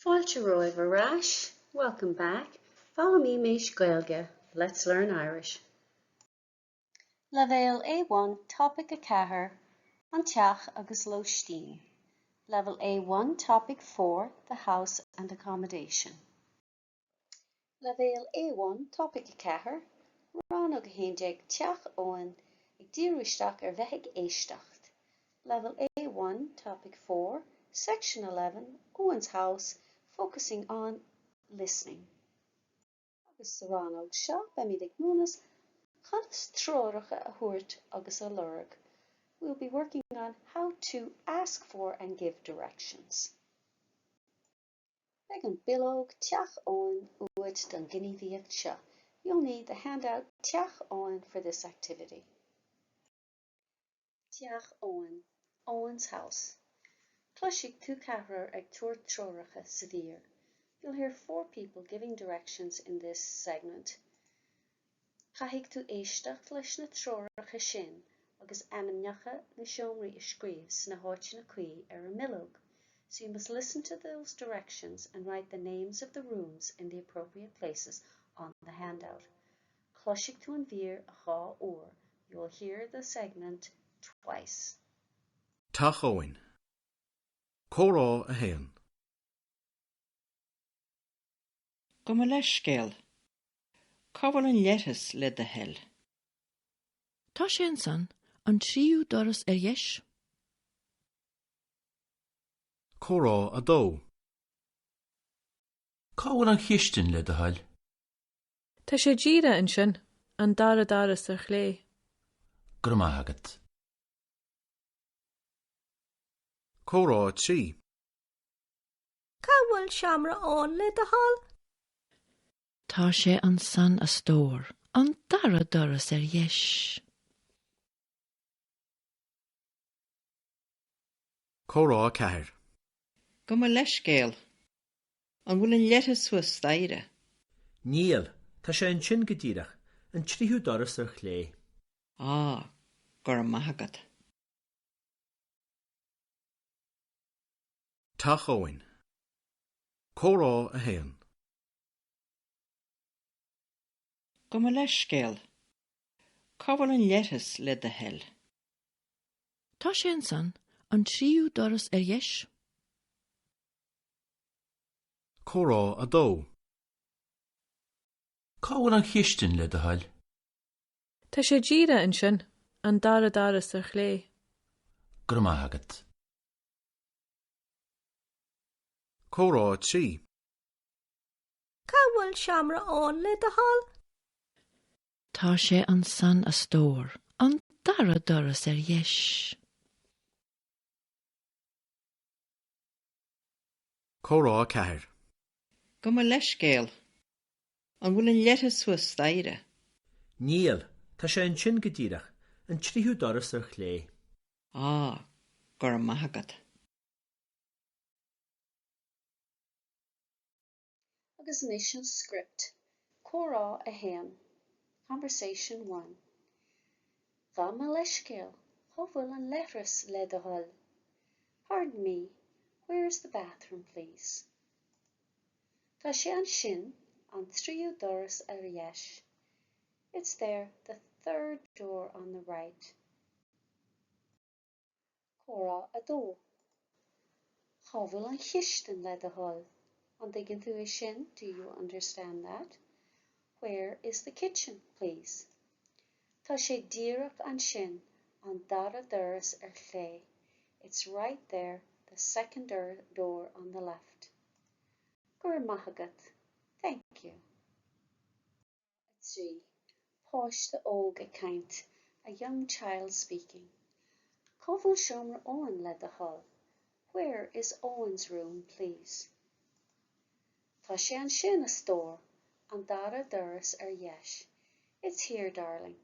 Fáilte roimh arás. Welcome back. Follow me, Miss Gaeilge. Let's learn Irish. Level A1, topic a chathair, an teach agus Lóistín. Level A1, topic 4, the house and accommodation. Level A1, topic a chathair, Rannóg héindeag teach Eoin ag díristeach bheithigh éisteacht. Level A1, topic 4, section 11, Eoin's house, focusing on listening. Agus sa Rannóg seo, beimid ag múnas, chanas tróiricha a thabhairt agus a lorg. We'll be working on how to ask for and give directions. Beag an bilóg teach Eoin uait don gníomhaíocht seo. You'll need the handout Teach Eoin for this activity. Teach Eoin, Eoin's house. Cloistigh tú cathair ag túir tróiricha sa bhíor. You'll hear 4 people giving directions in this segment. Chaithigh tú éisteacht leis na tróiricha sin agus ainmneacha na seomraí a scríobh sna háiseanna cuí ar a millóg. So you must listen to those directions and write the names of the rooms in the appropriate places on the handout. Cloistigh tú an bhíor a dhá uair. You will hear the segment twice. Teach Eoin. Córá a héan. Go mo leis scéal. Cabhail an leithas le de hell. Tá sé an san an tríú doras dheis. Córá a dó. Cabhail an chiistin le de hell. Tá sé díre an sin an dara daras ar chlé. Gur maith agat. Córá a trí. Cabhail seamra an le de hall. Tá sé an san a stór an dara doras dheis. Córá a ceathair. Go mo leis scéal. An bhfuil an leithas suas staire. Níl, tá sé an sin go díreach, an tríú doras ar chlé. Gur maith agat. Teach Eoin. Córá a héan. Go mo leis scéal. Cabhail an leithas le de hell. Tá sé an san an tríú doras dheis. Córá a dó. Cabhail an chiistin le de hell. Tá sé díre an sin an dara daras ar chlé. Gur maith agat. Córá a trí. Cabhail seamra an le de hall. Tá sé an san a stór an dara doras dheis. Córá a ceathair. Go mo leis scéal. An bhfuil an leithas suas staire. Níl, tá sé an sin go díreach, an tríú doras ar chlé. Gur maith agat. Agus mission script. Córá a héan. Conversation 1. Bha mo leis scéal. Cabhail an leithas le de hall. Pardon me, where is the bathroom, please? Tá sé an sin an tríú doras dheis. It's there, the 3rd door on the right. Córá a dó. Cabhail an chiistin le de hall. An dtuigeann tú é sin, do you understand that? Where is the kitchen, please? Tá sé díreach an sin an dara doras ar chlé. It's right there, the 2nd door on the left. Gur maith agat. Thank you. 3. Páiste óg a caint, a young child speaking. Cabhail seomra Eoin le de hall. Where is Eoin's room, please? Tá sé an sin a stór an dara doras dheis. It's here, darling,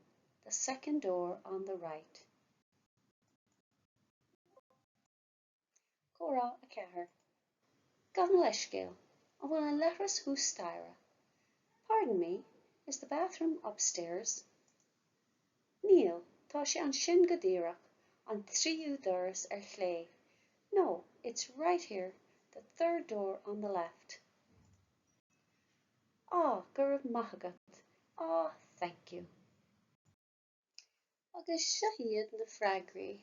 the 2nd door on the right. Córá a ceathair. Gan leis scéal. An bhfuil an leithas hús staire. Pardon me, is the bathroom upstairs? Níl, tá sé an sin go díreach, an tríú doras ar chlé. No, it's right here, the third door on the left. Gurb machagat. Thank you. Agus siad na freagraí.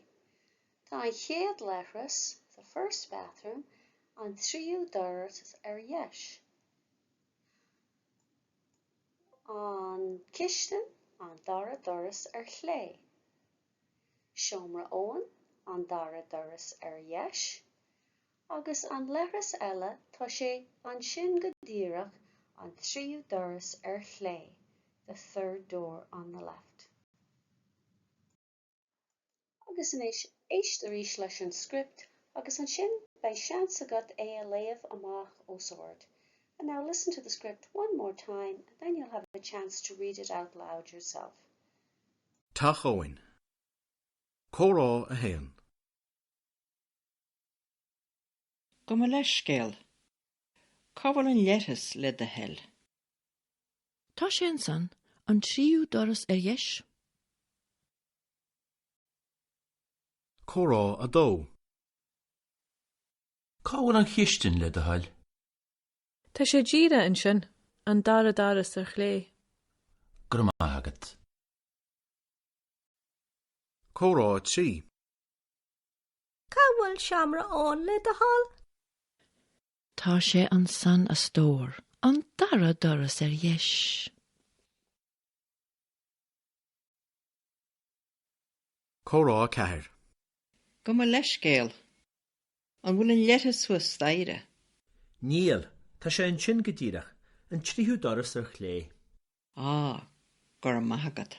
Tá an chéad leithreas, the first bathroom, an tríú doras dheis. An cistinn an dara doras chlé. Seomra Eoin an dara doras dheis. Agus an leithreas eile tá sé an sin go díreach an tríú doras chlé, the third door on the left. Agus in éist arís leis an script, agus an sin bei seans agat a léamh amach úsáid. And now listen to the script one more time, and then you'll have a chance to read it out loud yourself. Tach Eoin. Córá a héan. Go mo leis scéal. Cabhail an leithas le de hell. Tá sé an san an tríú doras dheis. Córá a dó. Cabhail an cistinn le de hall. Tá sé díre an sin an dara daras chlé. Gur maith. Córá a trí. Bhfuil seamra ón le de hall? Tá sé an san a stór an dara doras dheis. Córá a ceathair. Go mo leis scéal. An bhfuil an leithas suas daire. Níl, tá sé an sin go díreach an tríú doras chlé. Gur maithagad.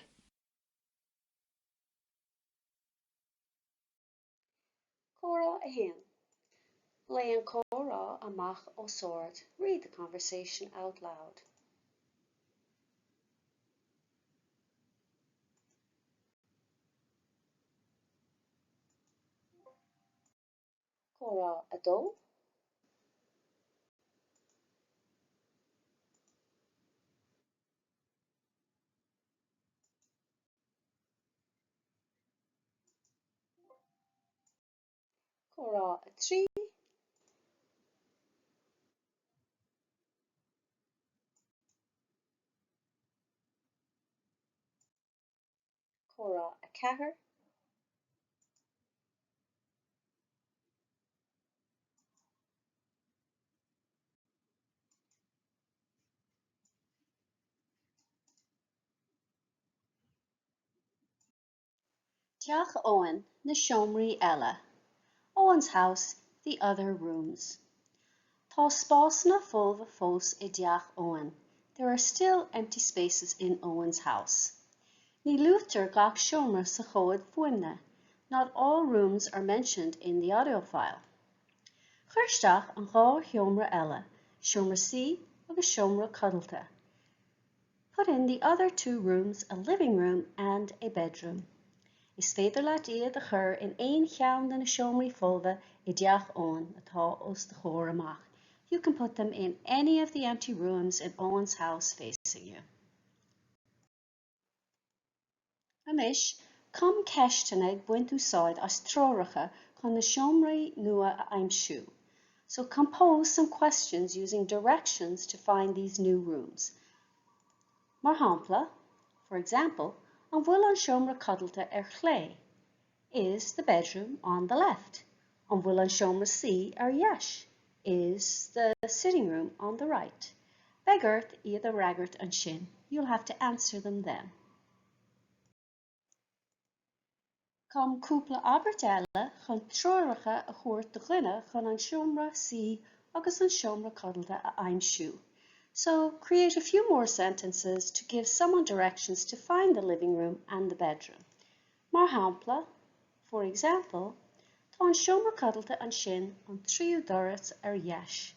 Córá a héan. Lay an córá amach úsáid. Read the conversation out loud. Córá a dó. Córá a trí. Córá a ceathair. Teach Eoin na seomraí eile. Eoin's house, the other rooms. Tá spásna fómha fós I dteach Eoin. There are still empty spaces in Eoin's house. Ní luachtar gach seomra sa chóid fuaimne. Not all rooms are mentioned in the audio file. Chuirsteach an gá seomra eile, seomra sí agus seomra cuddalta. Put in the other two rooms, a living room and a bedroom. Is féidir leat iad a chur in éon cheann na seomraí fómha I dteach Eoin atá os de chóir amach. You can put them in any of the empty rooms in Eoin's house facing you. Amish, come ceistena ag buint úsáid as tróracha chun na seomraí nua a aimsiú. So compose some questions using directions to find these new rooms. Mar hampla, for example, an bhfuil an seomra cuddalta chlé. Is the bedroom on the left? An bhfuil an seomra sí dheis? Is the sitting room on the right? Beggart iad a raggart an sin. You'll have to answer them then. Come cúpla abart eile chun tróracha a chuairt de dhuine chun an seomra sí agus an seomra cuddalta a aimsiú. So create a few more sentences to give someone directions to find the living room and the bedroom. Mar hampla, for example, tá an seomra cuddalta an sin an tríú doras dheis.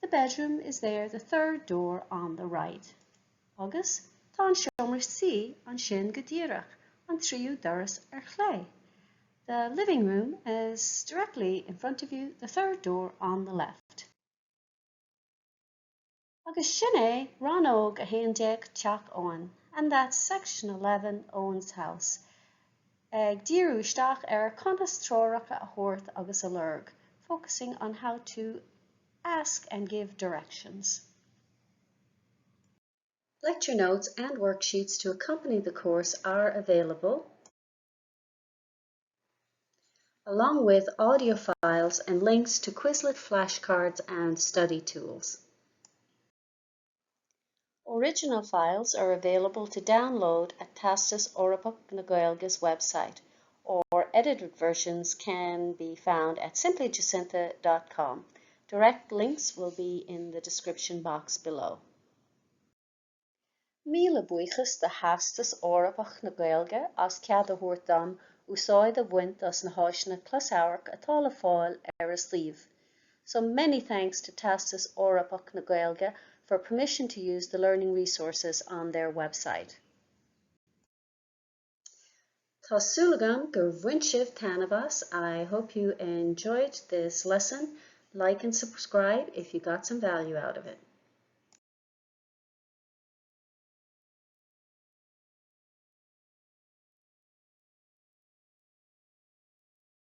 The bedroom is there, the third door on the right. Agus, tá an seomra sí an sin go díreach an tríú doras chlé. The living room is directly in front of you, the third door on the left. Agus sin Rannóg a héandeag teach Eoin, and that's section 11, Eoin's house. Ag díriúisteach conas tróracha a thuairt agus a lurg. focusing on how to ask and give directions. Lecture notes and worksheets to accompany the course are available, along with audio files and links to Quizlet flashcards and study tools. Original files are available to download at Theastas Eorpach na Gaeilge's website, or edited versions can be found at simplyjacinta.com. Direct links will be in the description box below. Míle buíochas de Theastas Eorpach na Gaeilge as cead a thabhairt dom úsáid a bhaint as na háiseanna closamhairc atá le fáil ar a suíomh. So many thanks to Theastas Eorpach na Gaeilge for permission to use the learning resources on their website. Tá súlagam gur bhaint sibh tanabas. I hope you enjoyed this lesson. Like and subscribe if you got some value out of it.